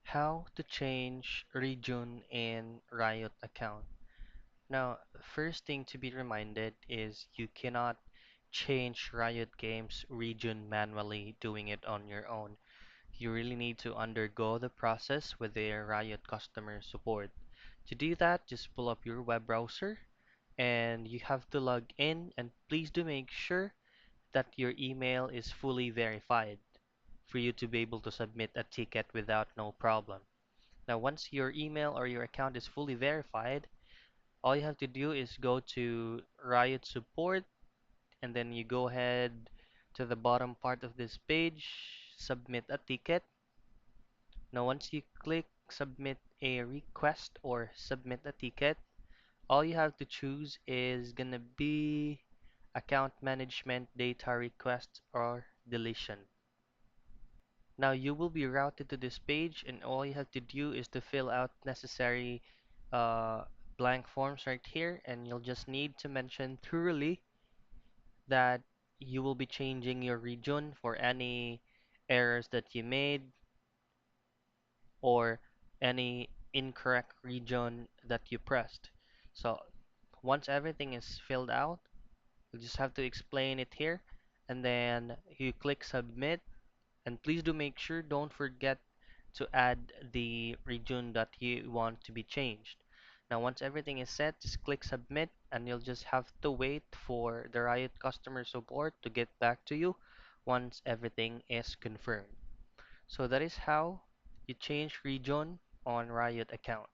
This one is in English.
How to change region in Riot account. Now, first thing to be reminded is you cannot change Riot Games region manually doing it on your own. You really need to undergo the process with their Riot customer support. To do that, just pull up your web browser and you have to log in, and please do make sure that your email is fully verified for you to be able to submit a ticket without no problem. Now, once your email or your account is fully verified, all you have to do is go to Riot Support and then you go ahead to the bottom part of this page, submit a ticket. Now, once you click submit a request or submit a ticket, all you have to choose is gonna be account management data request or deletion. Now you will be routed to this page and all you have to do is to fill out necessary uh, blank forms right here, and you'll just need to mention thoroughly that you will be changing your region for any errors that you made or any incorrect region that you pressed. So once everything is filled out, you just have to explain it here and then you click submit. And please do make sure, don't forget to add the region that you want to be changed. Now, once everything is set, just click submit and you'll just have to wait for the Riot customer support to get back to you once everything is confirmed. So that is how you change region on Riot account.